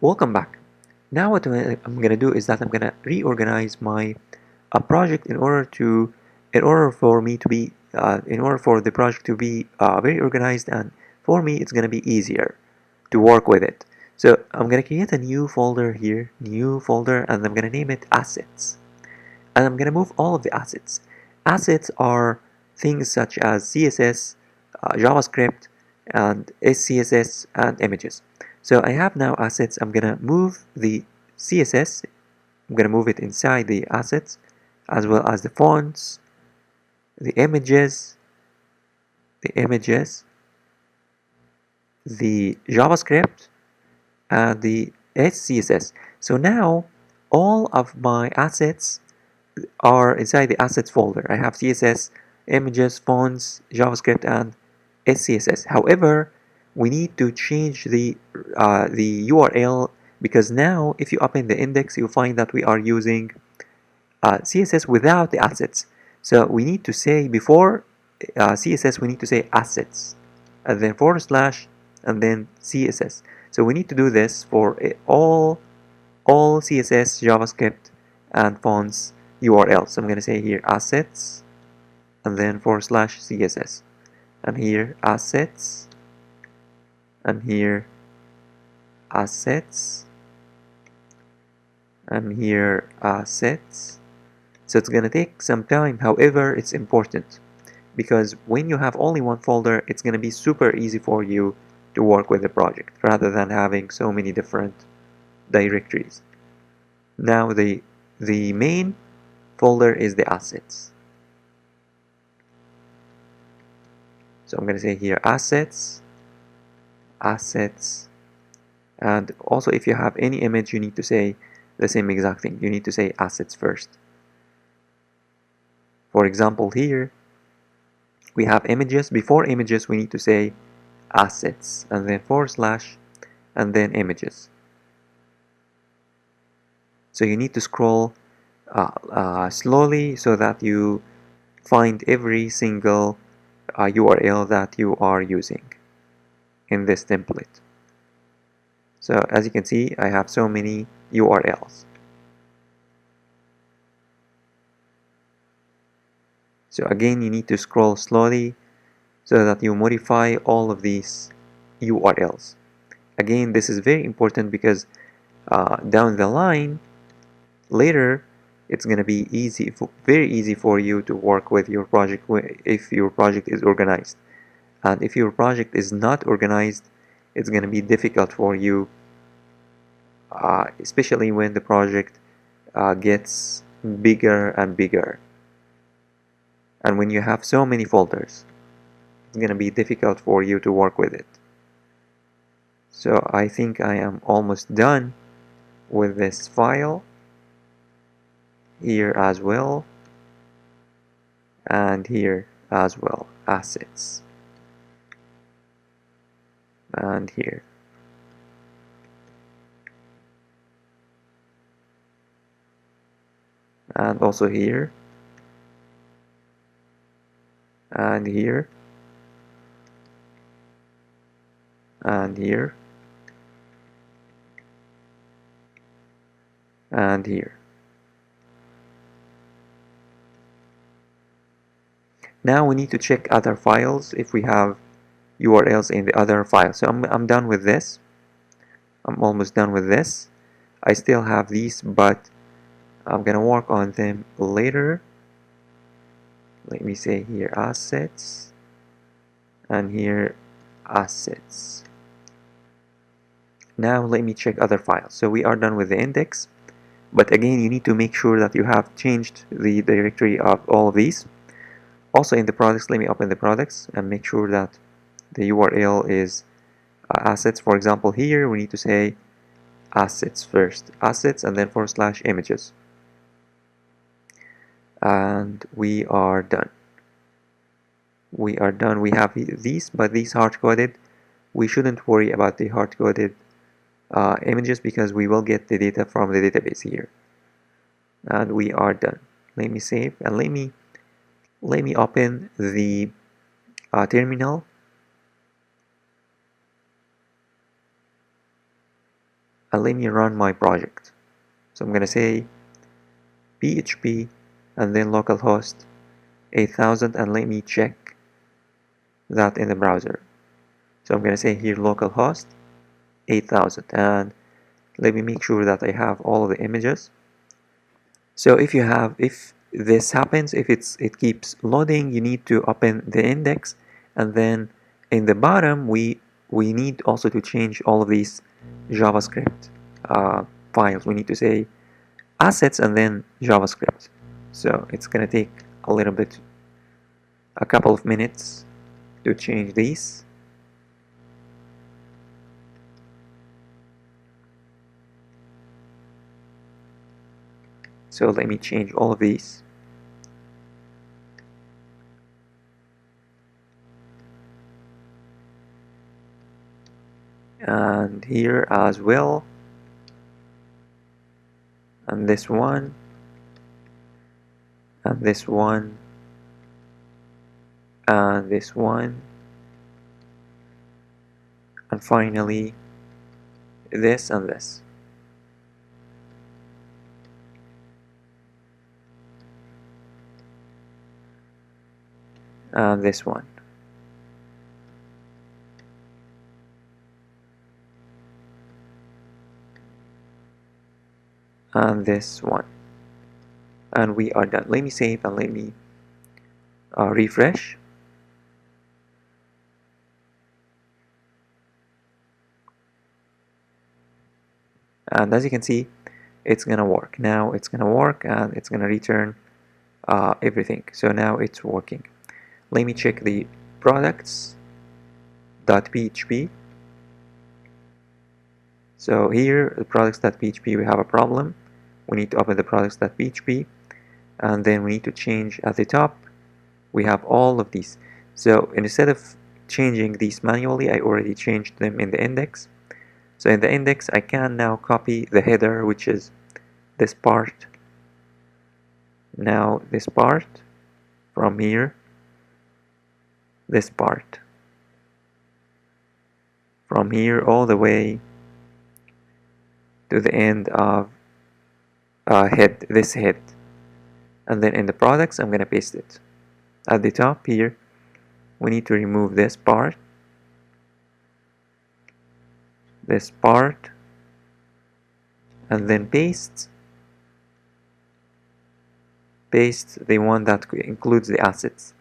Welcome back. Now what I'm gonna do is that I'm gonna reorganize my project in order for me to be in order for the project to be very organized, and for me it's gonna be easier to work with it. So I'm gonna create a new folder here, new folder, and I'm gonna name it assets. And I'm gonna move all of the assets. Assets are things such as CSS, JavaScript, and SCSS and images. So I have now assets. I'm gonna move the CSS. I'm gonna move it inside the assets, as well as the fonts, the images, the JavaScript, and the SCSS. So now all of my assets are inside the assets folder. I have CSS, images, fonts, JavaScript, and SCSS. However, we need to change the URL, because now if you open the index, you'll find that we are using CSS without the assets. So we need to say before CSS, we need to say assets, and then forward slash, and then CSS. So we need to do this for all CSS, JavaScript, and fonts URL. So I'm going to say here assets, and then forward slash CSS, and here assets, and here assets, and here assets. So it's going to take some time. However, it's important, because when you have only one folder, it's going to be super easy for you to work with the project rather than having so many different directories. Now the main folder is the assets. So I'm going to say here assets, and also if you have any image, you need to say the same exact thing. You need to say assets first. For example, here we have images. Before images, we need to say assets, and then forward slash, and then images. So you need to scroll slowly so that you find every single URL that you are using in this template. So as you can see, I have so many URLs. So again, you need to scroll slowly so that you modify all of these URLs. Again, this is very important because down the line, later, it's going to be very easy for you to work with your project if your project is organized. And if your project is not organized, it's going to be difficult for you, especially when the project gets bigger and bigger. And when you have so many folders, it's going to be difficult for you to work with it. So I think I am almost done with this file here as well, and here as well, assets, and here. And also here, and here, and here, and here. Now we need to check other files if we have URLs in the other files. So I'm done with this. I'm almost done with this. I still have these, but I'm gonna work on them later. Let me say here assets, and here assets. Now let me check other files. So we are done with the index, but again, you need to make sure that you have changed the directory of all of these. Also in the products, let me open the products and make sure that the URL is assets. For example, here we need to say assets first, assets, and then forward slash images. And we are done. We are done. We have these, but these hard-coded. We shouldn't worry about the hard-coded images because we will get the data from the database here. And we are done. Let me save, and let me open the terminal. and let me run my project. So I'm gonna say PHP and then localhost 8000, and let me check that in the browser. So I'm gonna say here localhost 8000, and let me make sure that I have all of the images. So if this happens, if it keeps loading, you need to open the index, and then in the bottom we need also to change all of these JavaScript files. We need to say assets and then JavaScript. So it's gonna take a little bit, a couple of minutes to change these. So let me change all of these. And here as well. And this one. And this one. And this one. And finally this and this. And this one. And this one. And we are done. Let me save and let me refresh. And as you can see, it's gonna work. Now it's gonna work and it's gonna return everything. So now it's working. Let me check the products.php. So here, the products.php, we have a problem. We need to open the products.php, and then we need to change at the top. We have all of these. So instead of changing these manually, I already changed them in the index. So in the index, I can now copy the header, which is this part. Now this part from here, this part from here all the way to the end of this head, and then in the products I'm gonna paste it at the top here. We need to remove this part, and then paste the one that includes the assets.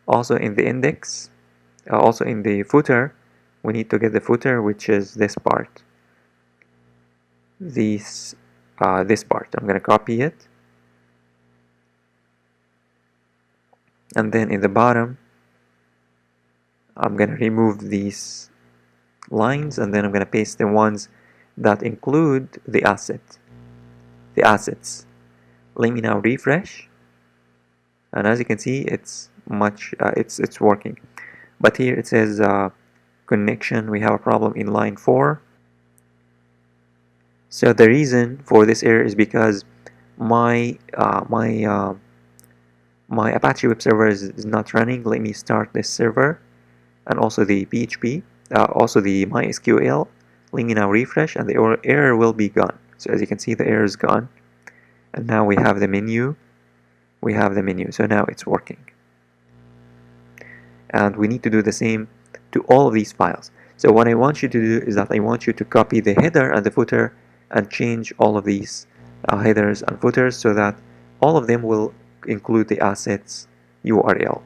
Also in the index, also in the footer, we need to get the footer, which is this part. This part, I'm gonna copy it, and then in the bottom I'm gonna remove these lines, and then I'm gonna paste the ones that include the assets. Let me now refresh, and as you can see, it's working. But here it says connection, we have a problem in line 4. So the reason for this error is because my Apache web server is not running. Let me start this server, and also the PHP, also the MySQL. Let me now refresh, and the error will be gone. So as you can see, the error is gone, and now we have the menu. So now it's working, and we need to do the same to all of these files. So what I want you to do is that I want you to copy the header and the footer and change all of these headers and footers so that all of them will include the assets URL.